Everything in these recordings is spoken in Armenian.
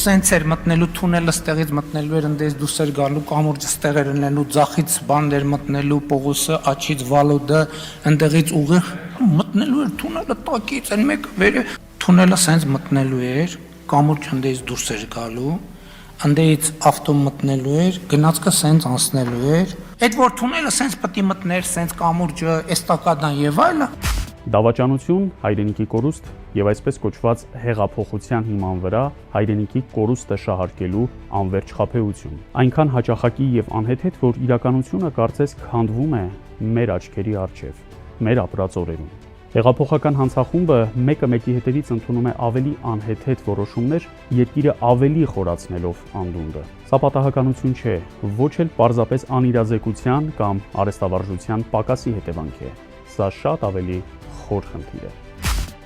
սենց էր մտնելու թունելը, ստեղից մտնելու էր, ընդես դուրս էր գալու, կամուրջը ստեղ էր լինելու, ձախից բաներ մտնելու, Պողոսը, աչից Վալոդը, ընդեղից ուղիղ մտնելու էր թունելը տակից, այն մեկ վերը թունելը սենց մտնելու էր, կամուրջը ընդես դուրս էր գալու, ընդից ավտոն մտնելու էր, գնացքը սենց անցնելու էր, այդ որ թունելը սենց պտի մտներ, սենց կամուրջը, էստակադան եւ այլը։ Դավաճանություն, հայրենիքի կորուստ եւ այսպես կոչված հեղափոխության հիման վրա հայրենիքի կորուստը շահարկելու անվերջ խաբեություն։ Այնքան հաճախակի եւ անհեթեթ, որ իրականությունը կարծես քանդվում է մեր աչքերի առջև, մեր ապրած օրերում։ Հեղափոխական հանցախումբը մեկը մեկի հետևից ընդունում է ավելի անհեթեթ որոշումներ, երկիրը ավելի խորացնելով անդունդը։ Սա պատահականություն չէ, ոչ էլ պարզապես անիրազեկության կամ արհեստավարժության պակասի հետևանք է։ Սա շատ ավելի խոր խնդիր է։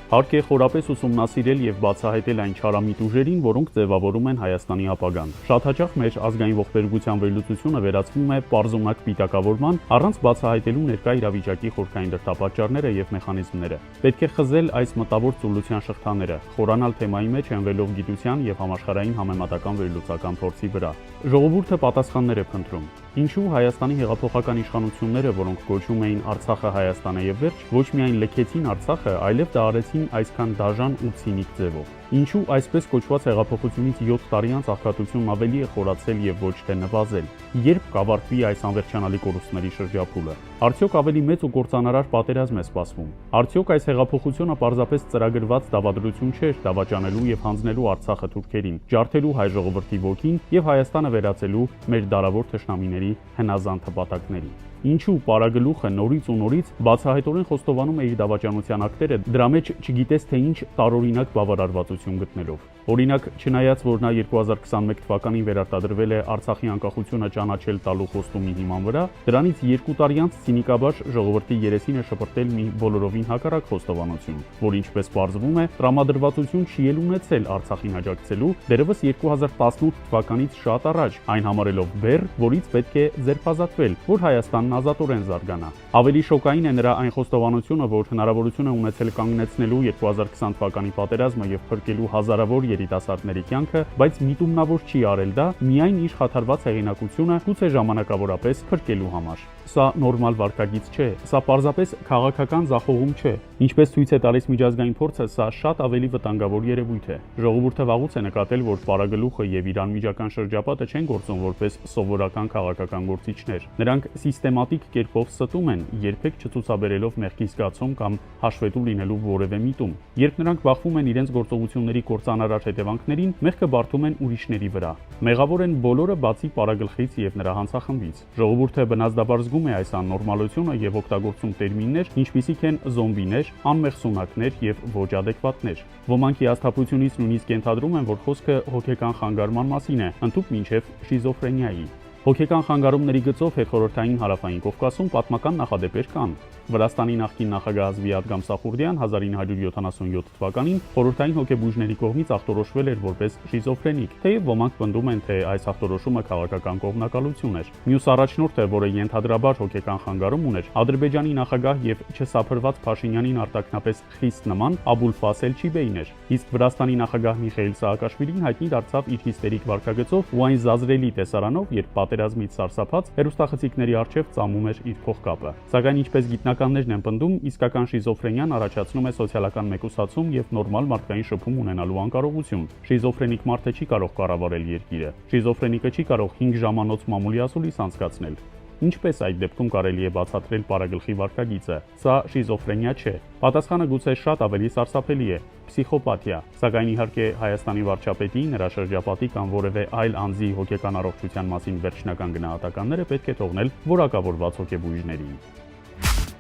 Հարկ է խորապես ուսումնասիրել եւ բացահայտել այն չարամիտ ուժերին, որոնք ձևավորում են Հայաստանի ապագան։ Շատ հաճախ մեր ազգային ողբերգության վերլուծությունը վերածվում է պարզունակ պիտակավորման, առանց բացահայտելու ներկա իրավիճակի խորքային դրդապատճառները եւ մեխանիզմները։ Պետք է խզել այս մտավոր ծուլության շղթաները, խորանալ թեմայի մեջ հենվելով գիտության եւ համաշխարհային համեմատական վերլուծական փորձի վրա։ Ժողովուրդը պատասխաններ է փնտրում։ Ինչու Հայաստանի հեղափոխական իշխանությունները, որոնք կոչում էին Արցախը Հայաստանը եւ վերջ, ոչ միայն լքեցին Արցախը, այլև դա արեցին այսքան դաժան ու ցինիկ ձևով։ Ինչու այսպես կոչված հեղափոխությունից 7 տարի անց աղքատությունն ավելի է խորացել եւ ոչ թե նվազել։ Երբ կավարտվի այս անվերջանալի կորուստների շրջափուլը։ Արդյոք ավելի մեծ ու կործանարար պատերազմ է սպասվում։ Արդյոք այս հեղափոխությունը պարզապես ծրագրված դավադրություն չէր դավաճանելու եւ հանձնելու Արցախը թուրքերին, ջարդելու հայ ժողովրդի ոգին եւ Հայաստանը վերածելու մեր դարավոր թշնամիների հնազանդ հպատակների։ Ինչու պարագլուխը նորից ու նորից բացահայտորեն խոստովանում է իր դավաճանության ակտերը, դրա մեջ չգիտես թե ինչ տարօրինակ բավարարվածություն գտնելով։ Օրինակ, չնայած որ նա 2021 թվականին վերարտադրվել է Արցախի անկախությունը ճանաչել տալու խոստումի հիման վրա, դրանից 2 տարի անց ցինիկաբար ժողովրդի երեսին է շպրտել մի բոլորովին հակառակ խոստովանություն, որ ինչպես պարզվում է, տրամադրվածություն չի էլ ունեցել Արցախին աջակցելու, դեռևս 2018 թվականից շատ առաջ, այն համարելով բեռ, որից պետք է ձերբազատվել, որ Հայաստանն ազատորեն զարգանա։ Ավելի շոկային է նրա այն խոստովանությունը, որ հնարավորություն է ունեցել կանգնեցնելու 2020 թվականի պատերազմը եւ փրկելու հազարավոր երիտասարդների կյանքը, բայց միտումնավոր չի արել դա միայն իր խաթարված հեղինակությունը գուցե ժամանակավորապես փրկելու համար։ Սա նորմալ վարքագիծ չէ, սա պարզապես քաղաքական ձախողում չէ։ Ինչպես ցույց է տալիս միջազգային փորձը, սա շատ ավելի վտանգավոր երևույթ է։ Ժողովուրդը վաղուց է նկատել, որ պարագլուխը եւ իր անմիջական շրջապատը չեն գործում որպես սովորական քաղաքական գործիչներ։ Նրանք սիստեմատիկ կերպով ստում են, երբեք չցուցաբերելով մեղքի զգացում կամ հաշվետու լինելու որևէ միտում։ Երբ նրանք բախվում են իրենց գործողությունների կործանարար հետևանքներին, մեղքը բարդում են ուրիշների վրա։ Մեղավոր են բոլորը բացի պարագլխից եւ նրա հանցախմբից։ Ժողովուրդը բնազդաբար զգում է այս աննորմալությունը եւ օգտագործում տերմիններ, ինչպիսիք են զոմբիներ, անմեղ սունակներ եւ ոչ ադեկվատներ։ Ոմանք հիասթափությունից նույնիսկ ենթադրում են, որ խոսքը հոգեկան խանգարման մասին է, ընդհուպ մինչեւ շիզոֆրենիայի։ Հոգեկան խանգարումների գծով հետխորհրդային հարավային Կովկասում պատմական նախադեպեր կան։ Վրաստանի նախկին նախագահ Զվիատ Գամսախուրդյան 1977 թվականին խորհրդային հոգեբույժների կողմից ախտորոշվել էր որպես շիզոֆրենիկ, թեև ոմանք պնդում են, թե այս ախտորոշումը քաղաքական կողմնակալություն էր։ Մյուս առաջնորդը, որը ենթադրաբար հոգեկան խանգարում ուներ, Ադրբեջանի նախագահ եւ չսափրված Փաշինյանին արտաքնապես խիստ նման Աբուլ Ֆասել Չիբեին էր, իսկ Վրաստանի նախագահ Միխեիլ Սաակաշվիլին հայտնի դարձավ իր հիստերիկ վարքագծով ու այն զազրելի տեսարանով, երբ պատերազմից սարսափած հերոստախցիկների առջև ծամում էր իր փողկապը։ Սակայն ինչպես գիտնականներն են պնդում, իսկական շիզոֆրենիան առաջացնում է սոցիալական մեկուսացում եւ նորմալ մարդկային շփում ունենալու անկարողություն։ Շիզոֆրենիկ մարդը չի կարող կառավարել երկիրը։ Շիզոֆրենիկը չի կարող 5 ժամանոց մամուլի ասուլիս անցկացնել։ Ինչպես այդ դեպքում կարելի է բացատրել պարագլխի վարքագիծը։ Սա շիզոֆրենիա չէ։ Պատասխանը գուցե շատ ավելի սարսափելի է՝ փսիխոպաթիա։ Սակայն իհարկե Հայաստանի վարչապետի, նրա շրջապատի կամ որևէ այլ անձի հոգեկան առողջության մասին վերջնական գնահատականները պետք է թողնել որակավորված հոգեբույժներին։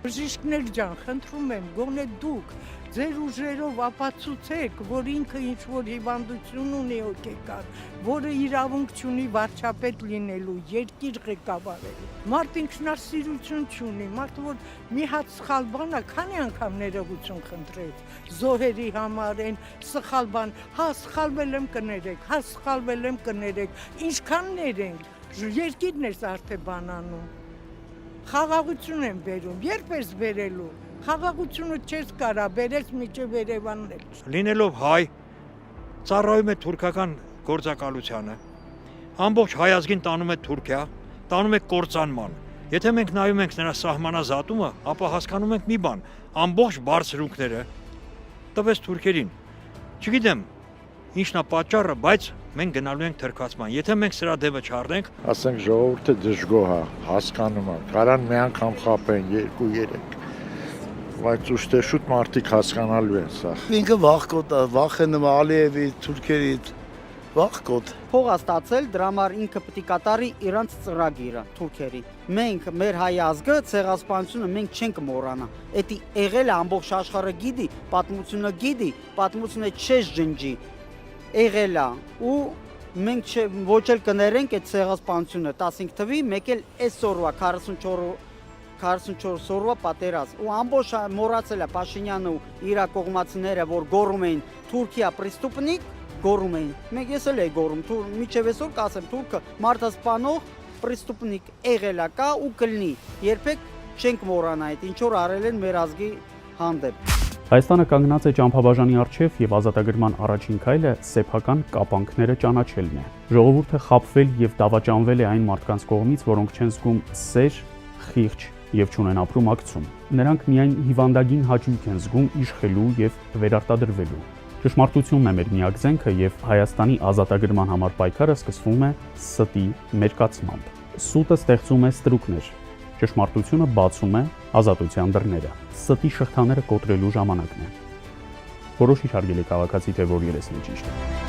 Բժիշկներ ջան, խնդրում եմ, գոնե դուք ձեր ուժերով ապացուցեք, որ ինքը ինչ-որ հիվանդություն ունի հոգեկան, որը իրավունք չունի վարչապետ լինելու, երկիր ղեկավարելու։ Մարդ ինքնասիրություն չունի, մարդ որ մի հատ սխալ բան է, քանի անգամ ներողություն խնդրեց, զոհերի համար են, սխալ բան, հա սխալվել եմ կներեք, հա սխալվել եմ կներեք, ինչքան ներենք, երկիրն է արդեն բանանում։ Խաղաղություն են բերում, երբ ես բերելու, խաղաղությունը չես կարա, բերես միջև Երևանն էլ։ Լինելով հայ, ծառայում է թուրքական գործակալությանը, ամբողջ հայազգին տանում է Թուրքիա, տանում է կործանման։ Եթե մենք նայում ենք նրա սահմանազատումը, ապա հասկանում ենք մի բան, ամբողջ բարձրունքները տվեց թուրքերին։ Չգիտեմ, ինչն է պատճառը, բայց մենք գնալու ենք թրքացման։ Եթե մենք սրա դեպը չառնենք, ասենք ժողովուրդը դժգոհ է, հասկանում է, կարան մի անգամ խաբեն 2-3, բայց ուստի շուտ մարդիկ հասկանալու են սա։ Ինքը վախկոտ է, վախենում է Ալիևի, թուրքերից, վախկոտ։ Փող է ստացել, դրա համար ինքը պետք է կատարի իրանց ծրագիրը թուրքերի։ Մենք մեր հայ ազգը ցեղասպանությունը մենք չենք մոռանա։ Էդի եղել է ամբողջ աշխարհը գիտի, պատմությունը չես ջնջի։ Եղել է ու մենք ոչ էլ կներենք այդ ցեղասպանությունը 15 թվի, մեկ էլ այսօրվա 44 օրվա պատերազմ ու ամբողջ մոռացել է Փաշինյանը ու իր կողմացիները, որ գոռում էին Թուրքիա պրեստուպնիկ, գոռում էին։ Մենք ես էլ էի գոռում, միջև այսօր կասեմ թուրքը մարդասպանող պրեստուպնիկ եղել է կա ու կլինի։ Երբեք չենք մոռանա այդ ինչ որ արել են մեր ազգի հանդեպ։ Հայաստանը կանգնած է ճամփաբաժանի առջև եւ ազատագրման առաջին քայլը սեփական կապանքները ճանաչելն է։ Ժողովուրդը խաբվել եւ դավաճանվել է այն մարդկանց կողմից, որոնք չեն զգում սեր, խիղճ եւ չունեն ապրում ակցում։ Նրանք միայն հիվանդագին հաճույք են զգում իշխելու եւ վերարտադրվելու։ Ճշմարտությունն է մեր միակ զենքը եւ Հայաստանի ազատագրման համար պայքարը սկսվում է ստի մերկացմամբ։ Սուտը ստեղծում է ստրուկներ, ճշմարտությունը բացում է ազատության դռները։ Ստի շղթաները կոտրելու ժամանակն է։ Որոշիչ հարգելի քաղաքացի, թե որ երեսն է ճիշտ։